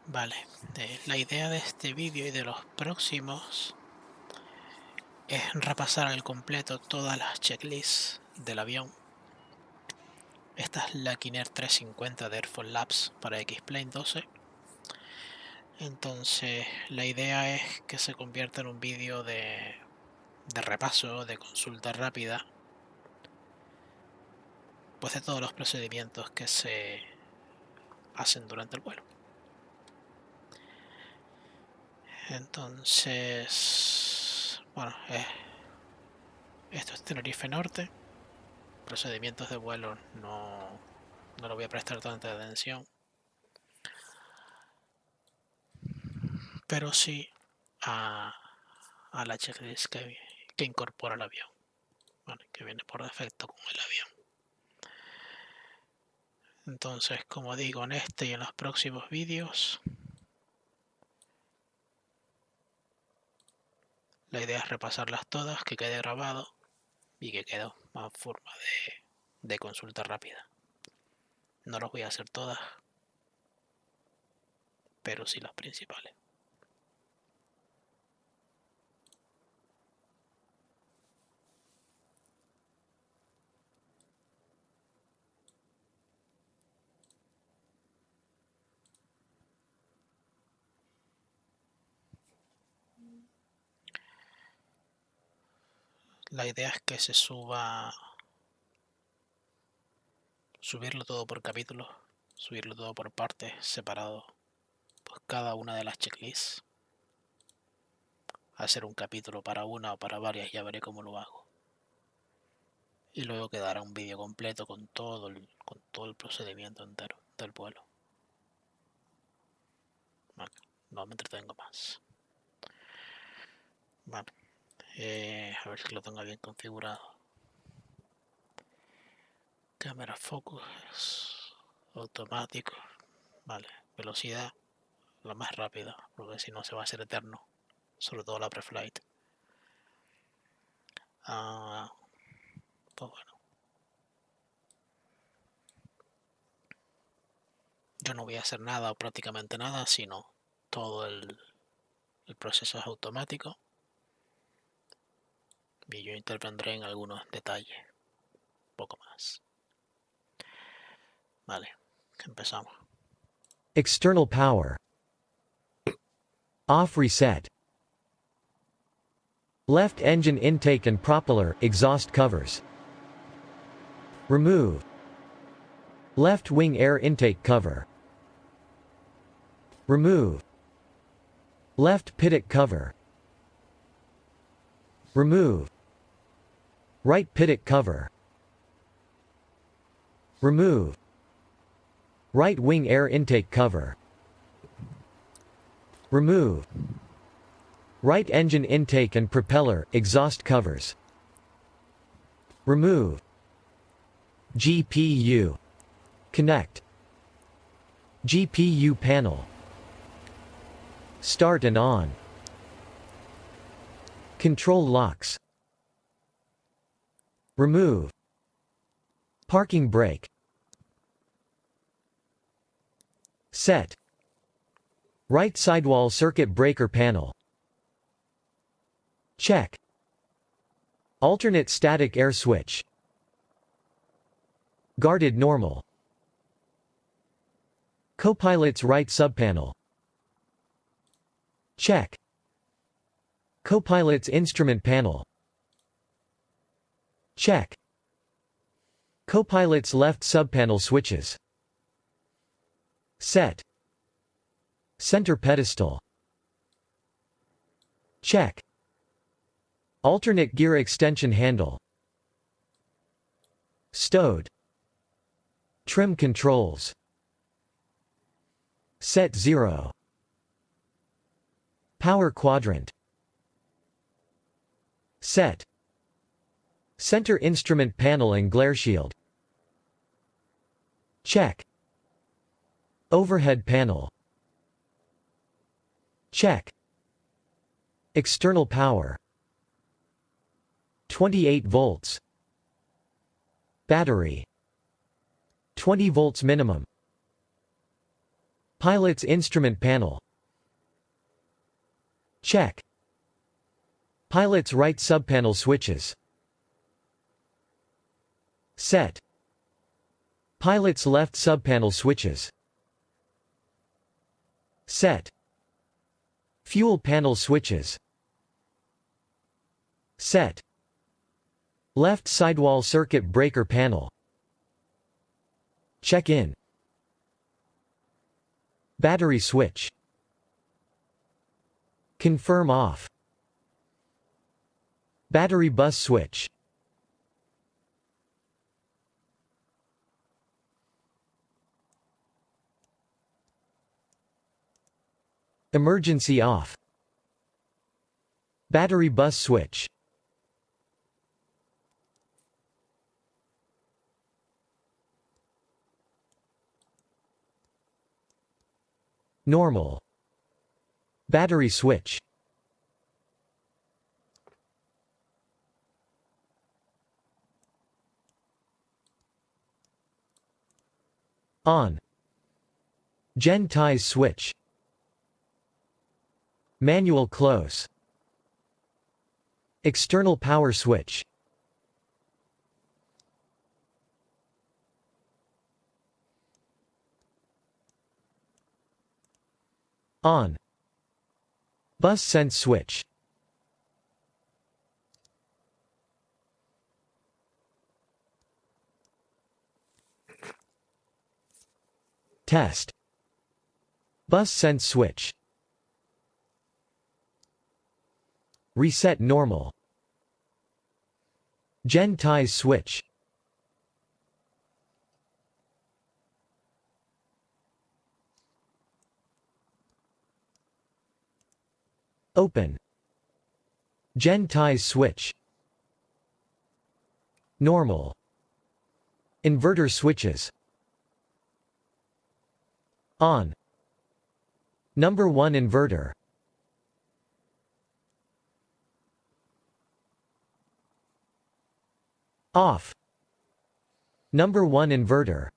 Vale, la idea de este vídeo y de los próximos es repasar al completo todas las checklists del avión. Esta es la King Air 350 de Airfoillabs para X-Plane 12. Entonces la idea es que se convierta en un vídeo de repaso, de consulta rápida, pues de todos los procedimientos que se hacen durante el vuelo. Entonces, bueno, esto es Tenerife Norte. Procedimientos de vuelo no le voy a prestar tanta atención, pero sí a la checklist que incorpora el avión, ¿vale? Que viene por defecto con el avión. Entonces, como digo, en este y en los próximos vídeos, la idea es repasarlas todas, que quede grabado y que quede más forma de consulta rápida. No los voy a hacer todas, pero sí las principales. La idea es que se subirlo todo por capítulos, subirlo todo por partes, separado, pues cada una de las checklists. Hacer un capítulo para una o para varias, ya veré cómo lo hago. Y luego quedará un vídeo completo con todo el procedimiento entero del vuelo. Vale, no me entretengo más. Vale, a ver si lo tengo bien configurado. Cámara focus automático. Vale, velocidad la más rápida, porque si no se va a hacer eterno, sobre todo la preflight. Pues bueno, yo no voy a hacer nada o prácticamente nada, sino todo el proceso es automático y yo intervendré en algunos detalles, poco más. Vale, empezamos. External power. Off reset. Left engine intake and propeller exhaust covers. Remove. Left wing air intake cover. Remove. Left pitot cover. Remove. Right pitot cover. Remove. Right wing air intake cover. Remove. Right engine intake and propeller exhaust covers. Remove. GPU. Connect. GPU panel. Start and on. Control locks. Remove. Parking brake. Set. Right sidewall circuit breaker panel. Check. Alternate static air switch. Guarded normal. Copilot's right subpanel. Check. Copilot's instrument panel. Check. Copilot's left subpanel switches. Set. Center pedestal. Check. Alternate gear extension handle. Stowed. Trim controls. Set 0. Power quadrant. Set. Center instrument panel and glare shield. Check. Overhead panel. Check. External power. 28 volts. Battery. 20 volts minimum. Pilot's instrument panel. Check. Pilot's right subpanel switches. Set. Pilot's left subpanel switches. Set. Fuel panel switches. Set. Left sidewall circuit breaker panel. Check in. Battery switch. Confirm off. Battery bus switch. Emergency off. Battery bus switch. Normal. Battery switch. On. Gen ties switch. Manual close. External power switch. On. Bus sense switch. Test. Bus sense switch. Reset normal. Gen ties switch. Open. Gen ties switch. Normal. Inverter switches. On. Number 1 inverter. Off. Number 1 inverter.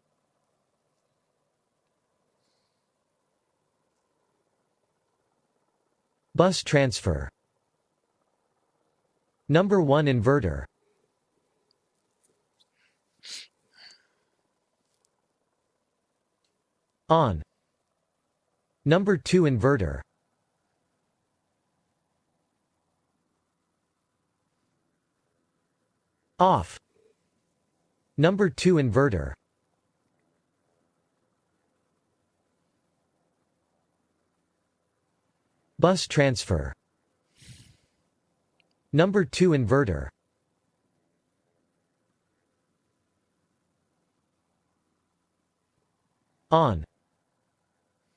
Bus transfer. Number 1 inverter. On. Number 2 inverter. Off. Number 2 inverter. Bus transfer. Number 2 inverter. On.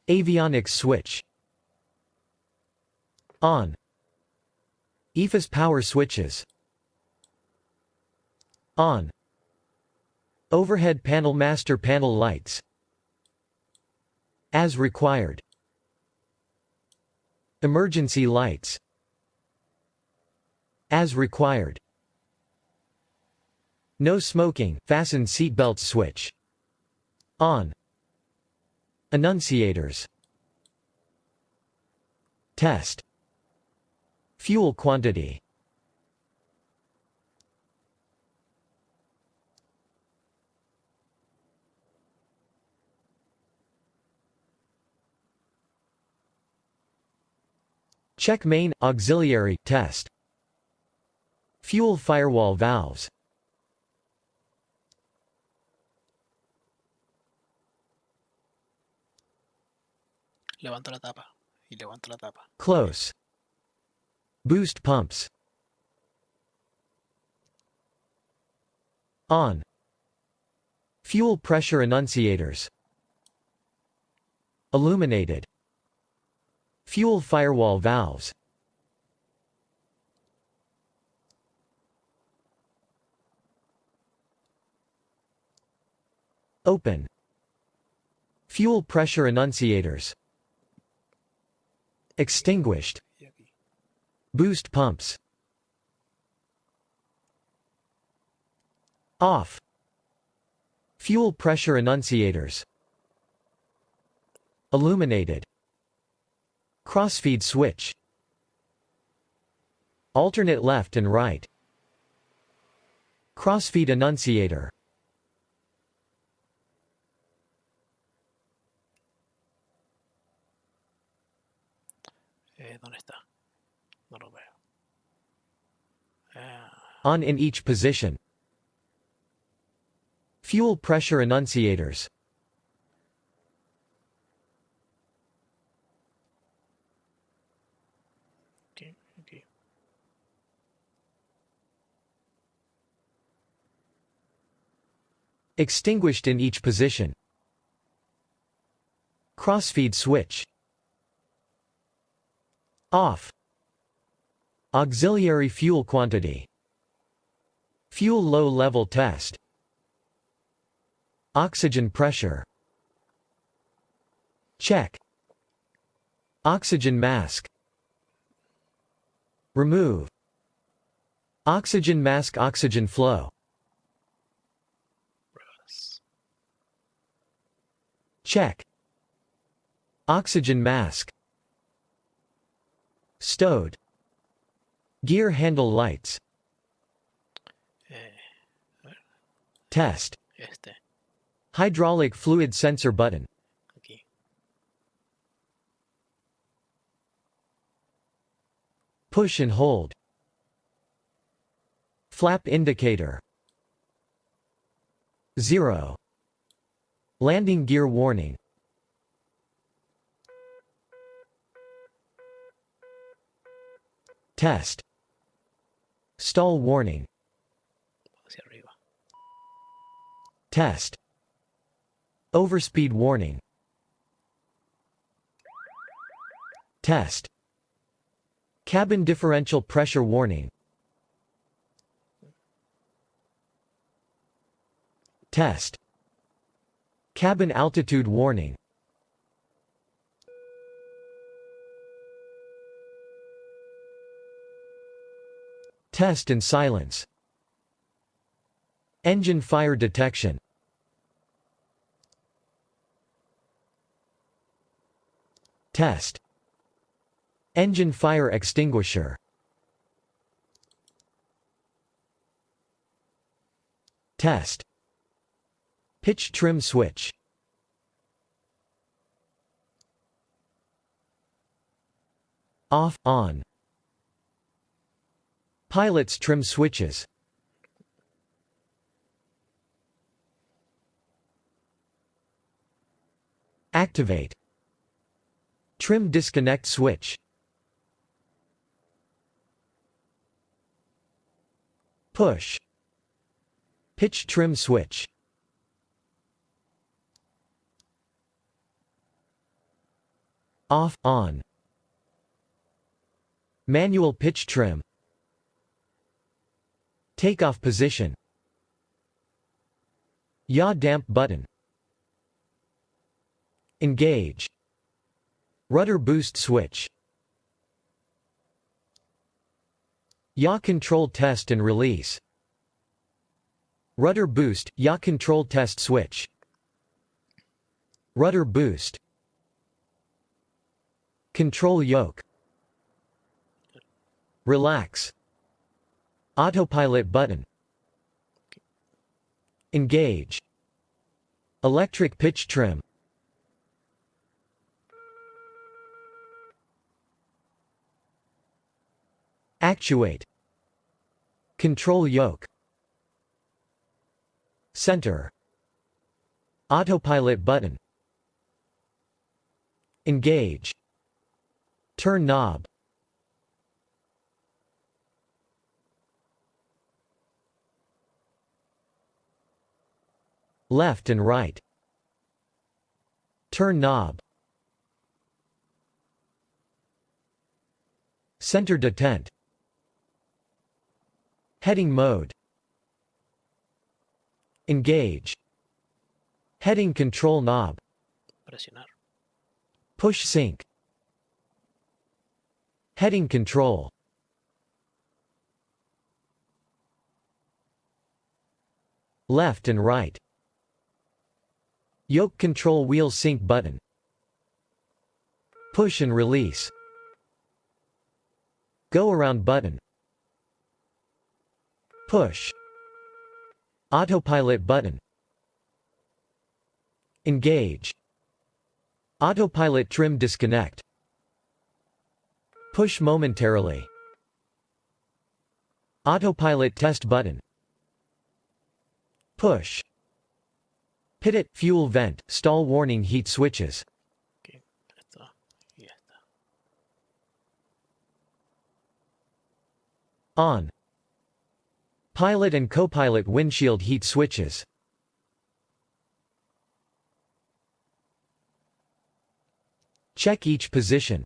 Avionics switch. On. EFIS power switches. On. Overhead panel master panel lights. As required. Emergency lights. As required. No smoking, fasten seatbelt switch. On. Annunciators. Test. Fuel quantity. Check main, auxiliary, test. Fuel firewall valves. Levanto la tapa y levanto la tapa. Close. Boost pumps. On. Fuel pressure annunciators. Illuminated. Fuel firewall valves. Open. Fuel pressure annunciators. Extinguished. Boost pumps. Off. Fuel pressure annunciators. illuminated. Crossfeed switch. Alternate left and right. Crossfeed annunciator. ¿Dónde está? No lo veo. On in each position. Fuel pressure annunciators. Aquí, aquí. Extinguished in each position. Crossfeed switch. Off. Auxiliary fuel quantity. Fuel low level test. Oxygen pressure. Check. Oxygen mask. Remove. Oxygen mask. Oxygen flow. Check. Oxygen mask. Stowed. Gear handle lights. Test. Este. Hydraulic fluid sensor button. Aquí. Push and hold. Flap indicator. 0. Landing gear warning. Test. Stall warning. Hacia arriba. Test. Overspeed warning. Test. Cabin differential pressure warning. Test. Cabin altitude warning. Test and silence. Engine fire detection. Test. Engine fire extinguisher. Test. Pitch trim switch. Off, on. Pilot's trim switches. Activate. Trim disconnect switch. Push. Pitch trim switch. Off, on. Manual pitch trim. Takeoff position. Yaw damp button. Engage. Rudder boost switch. Yaw control test and release. Rudder boost, yaw control test switch. Rudder boost. Control yoke. Relax. Autopilot button. Engage. Electric pitch trim. Actuate. Control yoke. Center. Autopilot button. Engage. Turn knob. Left and right. Turn knob. Center detent. Heading mode. Engage. Heading control knob. Presionar. Push sync. Heading control. Left and right. Yoke control wheel sync button. Push and release. Go around button. Push. Autopilot button. Engage. Autopilot trim disconnect. Push momentarily. Autopilot test button. Push. Pitot, fuel vent, stall warning heat switches. Aquí, esto y esta. On. Pilot and co-pilot windshield heat switches. Check each position.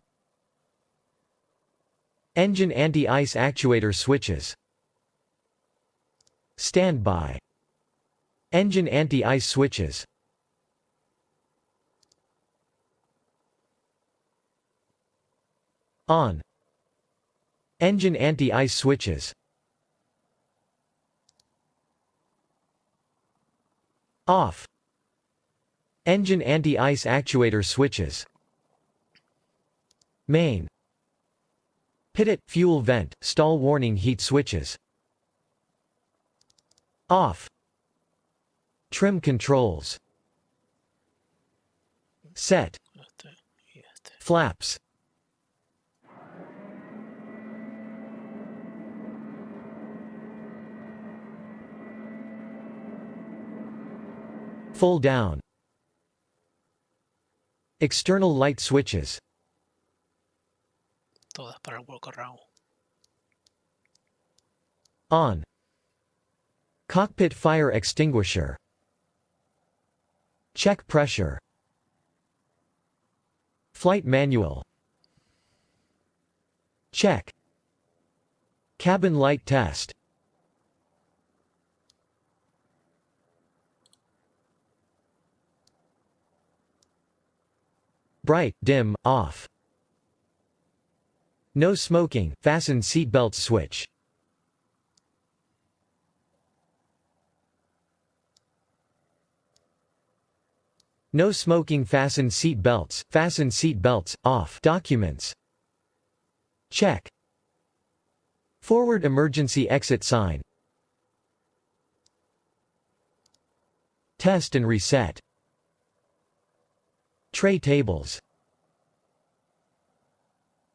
Engine anti-ice actuator switches. Standby. Engine anti-ice switches. On. Engine anti-ice switches. Off. Engine anti-ice actuator switches. Main. Pitot, fuel vent, stall warning heat switches. Off. Trim controls. Set. Este y este. Flaps. Full down. External light switches. Todas para el walk around. On. Cockpit fire extinguisher. Check pressure. Flight manual. Check. Cabin light test. Bright, dim, off. No smoking, fasten seatbelt switch. No smoking, fasten seatbelts, off. Documents. Check. Forward emergency exit sign. Test and reset. Tray tables.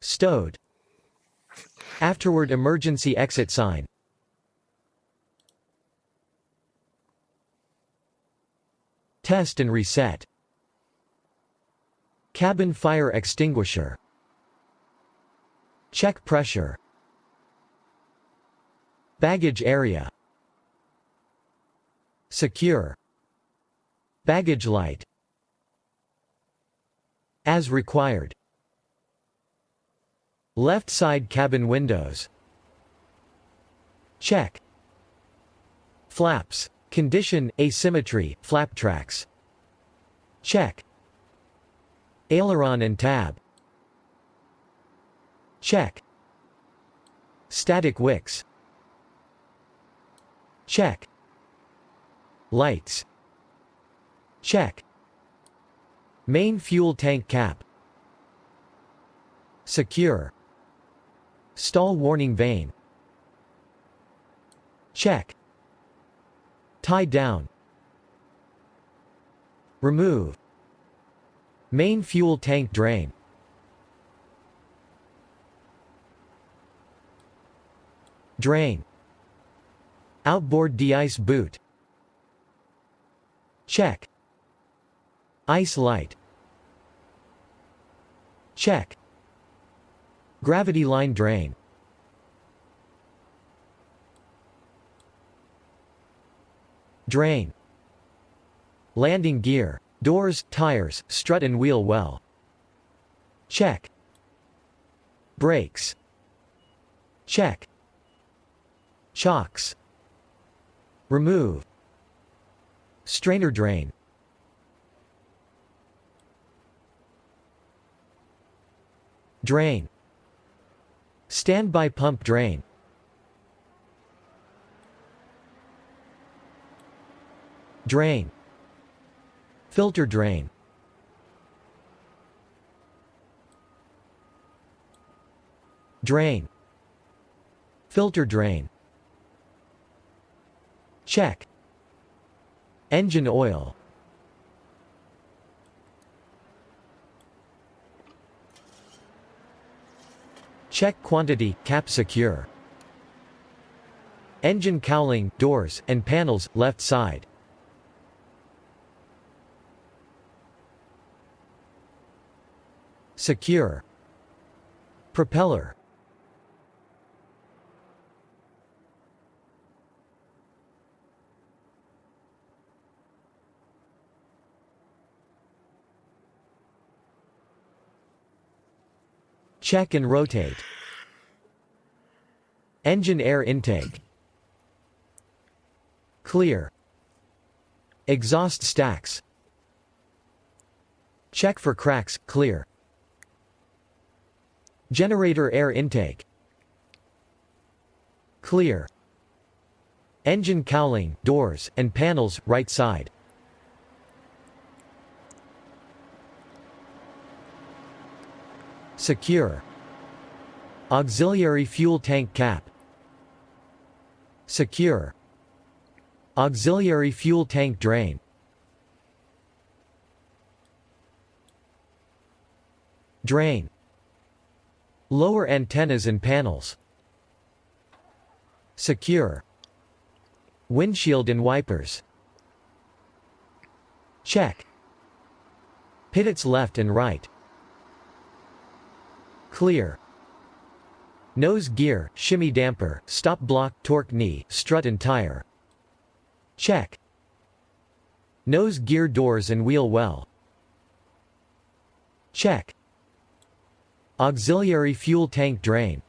Stowed. Afterward emergency exit sign. Test and reset. Cabin fire extinguisher. Check pressure. Baggage area. Secure. Baggage light. As required. Left side cabin windows. Check. Flaps. Condition, asymmetry, flap tracks. Check. Aileron and tab. Check. Static wicks. Check. Lights. Check. Main fuel tank cap. Secure. Stall warning vane. Check. Tie down. Remove. Main fuel tank drain. Drain. Outboard de-ice boot. Check. Ice light. Check. Gravity line drain. Drain. Landing gear. Doors, tires, strut and wheel well. Check. Brakes. Check. Chocks. Remove. Strainer drain. Drain. Standby pump drain. Drain. Filter drain. Drain. Filter drain. Check. Engine oil. Check quantity, cap secure. Engine cowling, doors, and panels, left side. Secure. Propeller. Check and rotate. Engine air intake. Clear. Exhaust stacks. Check for cracks, clear. Generator air intake. Clear. Engine cowling, doors, and panels, right side. Secure. Auxiliary fuel tank cap. Secure. Auxiliary fuel tank drain. Drain. Lower antennas and panels. Secure. Windshield and wipers. Check. Pivots left and right. Clear. Nose gear, shimmy damper, stop block, torque knee, strut and tire. Check. Nose gear doors and wheel well. Check. Auxiliary fuel tank drain.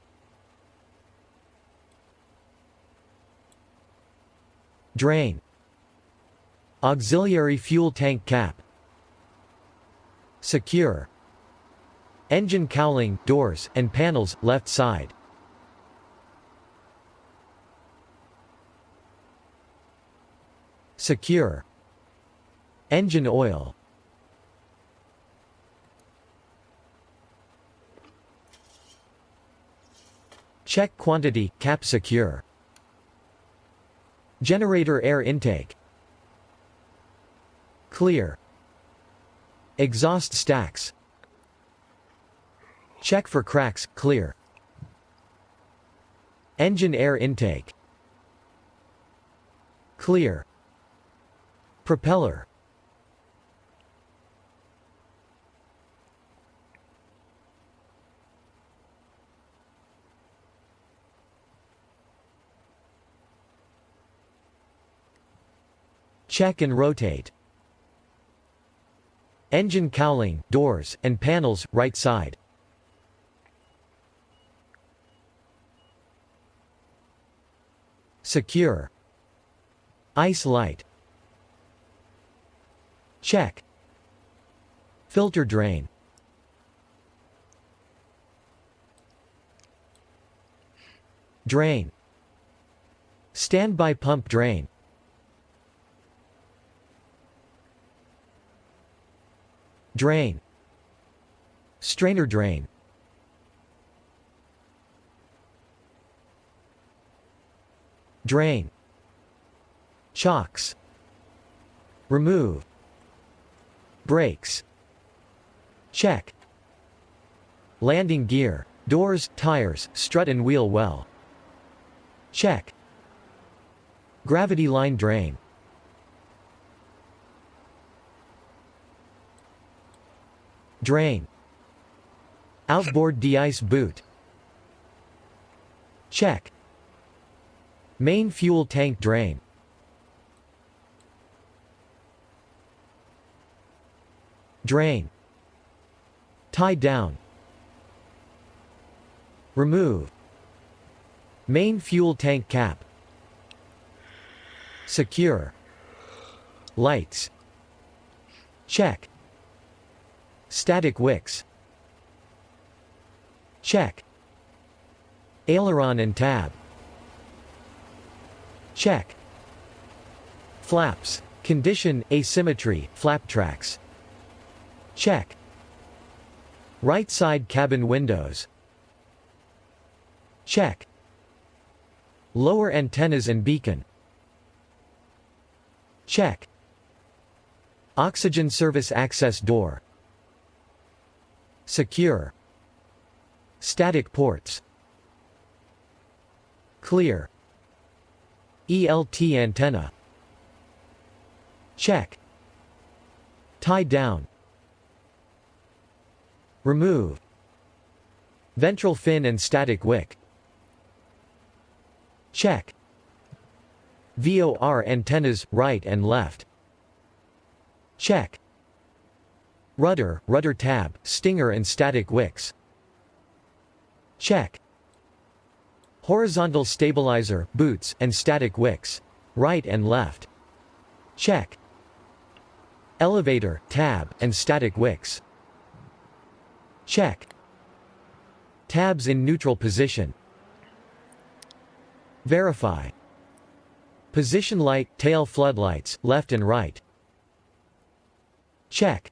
Drain. Auxiliary fuel tank cap. Secure. Engine cowling, doors, and panels, left side. Secure. Engine oil. Check quantity, cap secure. Generator air intake. Clear. Exhaust stacks. Check for cracks, clear. Engine air intake. Clear. Propeller. Check and rotate. Engine cowling, doors, and panels, right side. Secure. Ice light. Check. Filter drain. Drain. Standby pump drain. Drain. Strainer drain. Drain. Chocks. Remove. Brakes. Check. Landing gear, doors, tires, strut and wheel well. Check. Gravity line drain. Drain. Outboard de-ice boot. Check. Main fuel tank drain. Drain. Tie down. Remove. Main fuel tank cap. Secure. Lights. Check. Static wicks. Check. Aileron and tab. Check. Flaps. Condition, asymmetry, flap tracks. Check. Right side cabin windows. Check. Lower antennas and beacon. Check. Oxygen service access door. Secure. Static ports. Clear. ELT antenna. Check. Tie down. Remove. Ventral fin and static wick. Check. VOR antennas, right and left. Check. Rudder tab, stinger and static wicks. Check. Horizontal stabilizer, boots, and static wicks. Right and left. Check. Elevator, tab, and static wicks. Check. Tabs in neutral position. Verify. Position light, tail floodlights, left and right. Check.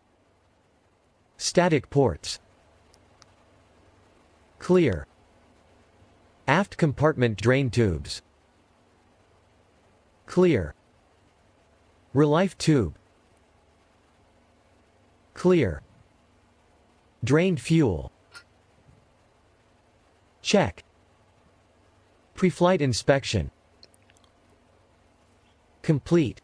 Static ports. Clear. Aft compartment drain tubes. Clear. Relief tube. Clear. Drained fuel. Check. Preflight inspection. Complete.